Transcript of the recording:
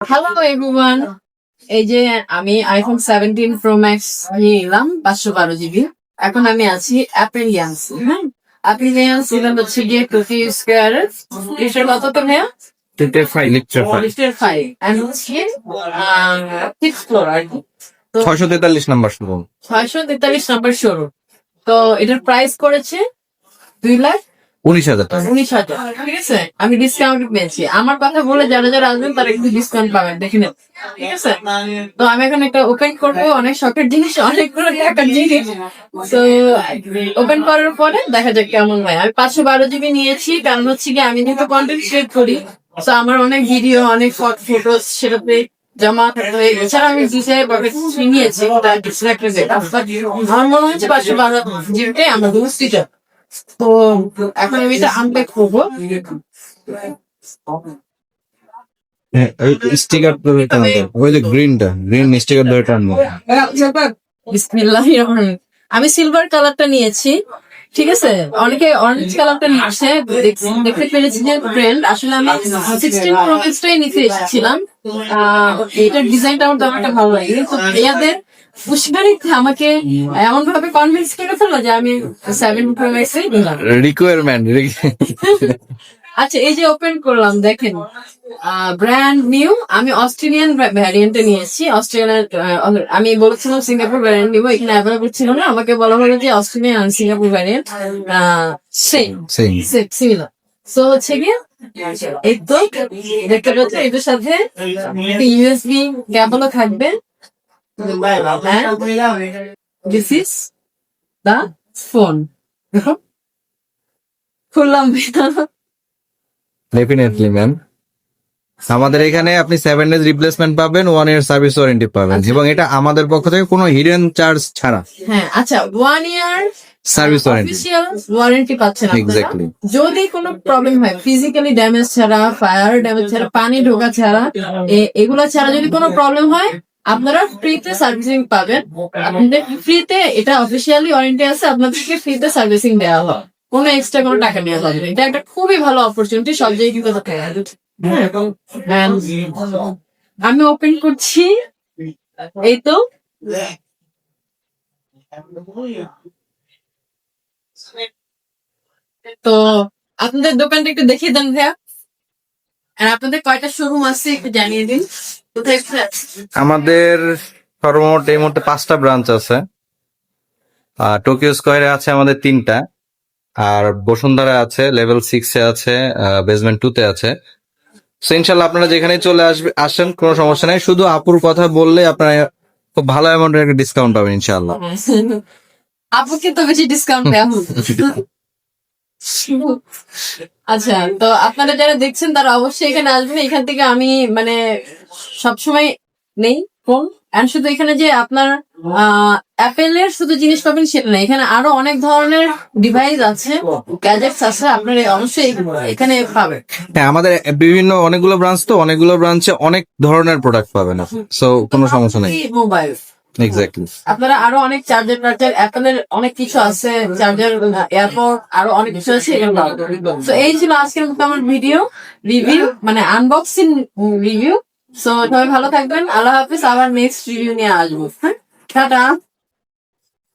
Hello everyone, এই যে আমি আইফোন 17 প্রো ম্যাক্স নিয়ে এলাম 512 জিবি। এখন আমি আছি অ্যাপ্রিলিয়ান্স। হ্যাঁ, অ্যাপ্রিলিয়ান্স এলাম হচ্ছে গিয়ে 20 স্কোয়ার লিটার কত তো ভাইয়া? লিটার লিটার 5 এন্ড হচ্ছে 6 ফ্লোর আর কি। তো 643 নাম্বার শুরু। 643 নাম্বার শোরুম। তো এটার প্রাইস করেছে 19,000 টাকা। 2,19,000। ঠিক আছে, আমি ডিসকাউন্ট পেয়েছি। আমার কথা বলে যারা যারা আসবেন তারা একটু ডিসকাউন্ট পাবেন, দেখে নেন। ঠিক আছে, তো আমি এখন একটা ওপেন করবো। অনেক শখের জিনিস, অনেকগুলো টাকার জিনিস। তো ওপেন করার পরে দেখা যাক কেমন হয়। আমি 512 জিবি নিয়েছি, কারণ হচ্ছে কি আমি যেহেতু কন্টেন্ট ক্রিয়েট করি, তো আমার অনেক ভিডিও, অনেক ফটোস সেটাতে জমা থাকবে। এছাড়া আমি নিয়েছি, আমার মনে হচ্ছে 512 জিবিটাই আমার বুঝতে। তো এখন আমি এটা আনপ্যাক করবো। স্টিকার ধরে টানবে, ওই যে গ্রিন স্টিকার ধরে টানবে। বিসমিল্লাহির রহমানির রহিম। আমি সিলভার কালারটা নিয়েছি। ঠিক আছে, অনেকে অরেঞ্জ কালারটা নিচ্ছে, দেখতে পেরেছি যে ট্রেন্ড। আসলে আমি 16 প্রো ম্যাক্সটাই নিতে এসেছিলাম। এটার ডিজাইনটা আমার তেমন একটা ভালো লাগে, তো ভাইয়াদের উস্কানিতে আমাকে এমন ভাবে কনভিন্স করে ফেললো যে আমি 7 প্রো ম্যাক্সই নিলাম। রিকোয়ারমেন্ট। আচ্ছা, এই যে ওপেন করলাম, দেখেন ব্র্যান্ড নিউ। আমি অস্ট্রেলিয়ান ভ্যারিয়েন্টে নিয়েছি। অস্ট্রেলিয়ান আমি বলেছিলাম সিঙ্গাপুর ভ্যারিয়েন্ট নিবো, এখানে অ্যাভেলেবল ছিল না। আমাকে বলা হলো যে Australian Singapore variant same similar. So হচ্ছে গিয়ে এই তো দেখতে পাচ্ছি এটার সাথে ইউএসবি কেবলও থাকবে। This is the phone. দেখো, খুললাম। ডেফিনেটলি ম্যাম, আমাদের এখানে আপনি 7 ডেজ রিপ্লেসমেন্ট পাবেন, 1 ইয়ার সার্ভিস ওয়ারেন্টি পাবেন, এবং এটা আমাদের পক্ষ থেকে কোনো হিডেন চার্জ ছাড়া। হ্যাঁ, আচ্ছা, 1 year service warranty, official warranty পাচ্ছেন আপনারা। এক্স্যাক্টলি। যদি কোনো প্রবলেম হয়, ফিজিক্যালি ড্যামেজ ছাড়া, ফায়ার ড্যামেজ ছাড়া, পানি ঢোকা ছাড়া, এগুলা ছাড়া যদি কোনো প্রবলেম হয়, আপনারা ফ্রিতে সার্ভিসিং পাবেন। আপনাদের ফ্রিতে, এটা অফিসিয়ালি ওয়ারেন্টি আছে, আপনাদেরকে ফ্রিতে সার্ভিসিং দেওয়া হয়, কোনো এক্সট্রা কোনো টাকা নেওয়া হবে না। এটা একটা খুবই ভালো অপরচুনিটি, সব জায়গায় কিন্তু থাকে। And আমি ওপেন করছি, এই তো। তো আপনাদের দোকানটা একটু দেখিয়ে দেন ভাইয়া, আর আপনাদের কয়টা শোরুম আছে একটু জানিয়ে দিন। কোথায় কোথায় আছে? আমাদের সর্বমোট এই মুহূর্তে 5টা ব্রাঞ্চ আছে। টোকিও স্কোয়ারে আছে আমাদের 3টা, আর বসুন্ধরা আছে, লেভেল 6-এ আছে, বেসমেন্ট 2-তে আছে। সো ইনশাল্লাহ আপনারা যেখানে চলে আসেন কোনো সমস্যা নাই, শুধু আপুর কথা বললে আপনারা খুব ভালো অ্যামাউন্টের একটা ডিসকাউন্ট পাবেন ইনশাল্লাহ। আপুকে তো বেশি ডিসকাউন্ট দেওয়া হবে। আচ্ছা, তো আপনারা যারা দেখছেন তারা অবশ্যই এখানে আসবেন। এখান থেকে আমি মানে সবসময় নেই ফোন। আর শুধু এখানে যে আপনার অ্যাপেলের শুধু জিনিস পাবেন সেটা না, এখানে আরো অনেক ধরনের ডিভাইস আছে, গ্যাজেটস আছে, আপনারা অবশ্যই এখানে পাবেন। হ্যাঁ, আমাদের বিভিন্ন অনেকগুলো ব্রাঞ্চ, তো অনেকগুলো ব্রাঞ্চে অনেক ধরনের প্রোডাক্ট পাবেন, সো কোনো সমস্যা নেই। Mobile exactly. আপনারা আরো অনেক চার্জার অ্যাপেলের অনেক কিছু আছে, চার্জার, এয়ারপড, আরো অনেক কিছু আছে। তো এই ছিল আজকের মতো আমার রিভিউ, মানে আনবক্সিং রিভিউ। সো সবাই ভালো থাকবেন, আল্লাহ হাফিজ। আবার নেক্সট রিভিউ নিয়ে আসবো। হ্যাঁ, টাটা।